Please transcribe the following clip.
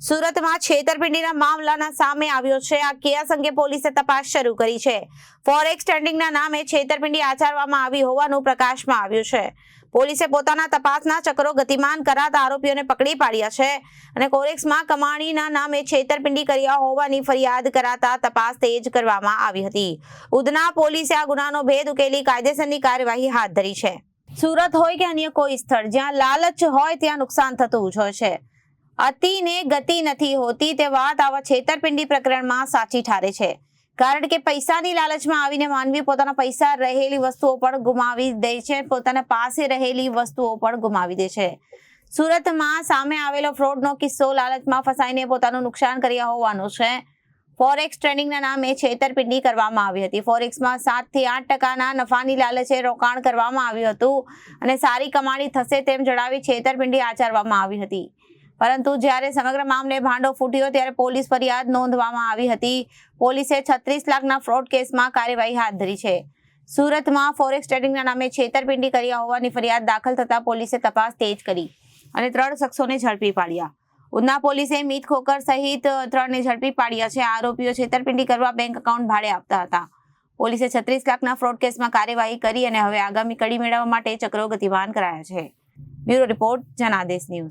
સુરતમાં છેતરપિંડીના મામલાના સામે આવ્યો છે। આ કેસ અંગે પોલીસે તપાસ શરૂ કરી છે। ફોરેક્સ ટ્રેડિંગના નામે છેતરપિંડી આચરવામાં આવી હોવાનું પ્રકાશમાં આવ્યું છે। પોલીસે પોતાના તપાસના ચક્રો ગતિમાન કરાતા આરોપીઓને પકડી પાડ્યા છે અને ફોરેક્સમાં કમાણીના નામે છેતરપિંડી કર્યા હોવાની ફરિયાદ કરાતા તપાસ તેજ કરવામાં આવી હતી। ઉધના પોલીસે આ ગુનાનો ભેદ ઉકેલી કાયદેસરની કાર્યવાહી હાથ ધરી છે। સુરત હોય કે અન્ય કોઈ સ્થળ, જ્યાં લાલચ હોય ત્યાં નુકસાન થતું જ હોય છે। અતિને ગતિ નથી હોતી તે વાત આવા છેતરપિંડી પ્રકરણમાં સાચી ઠારે છે। કારણ કે પૈસાની લાલચમાં આવીને માનવી પોતાના પૈસા રહેલી વસ્તુઓ પણ ગુમાવી દે છે, પોતાના પાસે રહેલી વસ્તુઓ પણ ગુમાવી દે છે। સુરતમાં સામે આવેલો ફ્રોડનો કિસ્સો લાલચમાં ફસાઈને પોતાનું નુકસાન કર્યા હોવાનું છે। ફોરેક્સ ટ્રેડિંગના નામે છેતરપિંડી કરવામાં આવી હતી। ફોરેક્સમાં 7 થી 8% નફાની લાલચે રોકાણ કરવામાં આવ્યું હતું અને સારી કમાણી થશે તેમ જણાવી છેતરપિંડી આચરવામાં આવી હતી। પરંતુ જ્યારે સમગ્ર મામલે ભાંડો ફૂટ્યો ત્યારે પોલીસ ફરિયાદ નોંધવામાં આવી હતી। પોલીસે 36 લાખના ફ્રોડ કેસમાં કાર્યવાહી હાથ ધરી છે। સુરતમાં ફોરેક્સ ટ્રેડિંગના નામે છેતરપિંડી કર્યા હોવાની ફરિયાદ દાખલ થતા પોલીસે તપાસ તેજ કરી અને 3 શખ્સોને ઝડપી પાડ્યા। ઉધના પોલીસે મીત ખોકર સહિત 3ને ઝડપી પાડ્યા છે। આરોપીઓ છેતરપિંડી કરવા બેંક એકાઉન્ટ ભાડે આપતા હતા। પોલીસે 36 લાખના ફ્રોડ કેસમાં કાર્યવાહી કરી અને હવે આગામી કડી મેળવવા માટે ચક્રો ગતિમાન કરાયા છે। Bureau report, Janadesh news.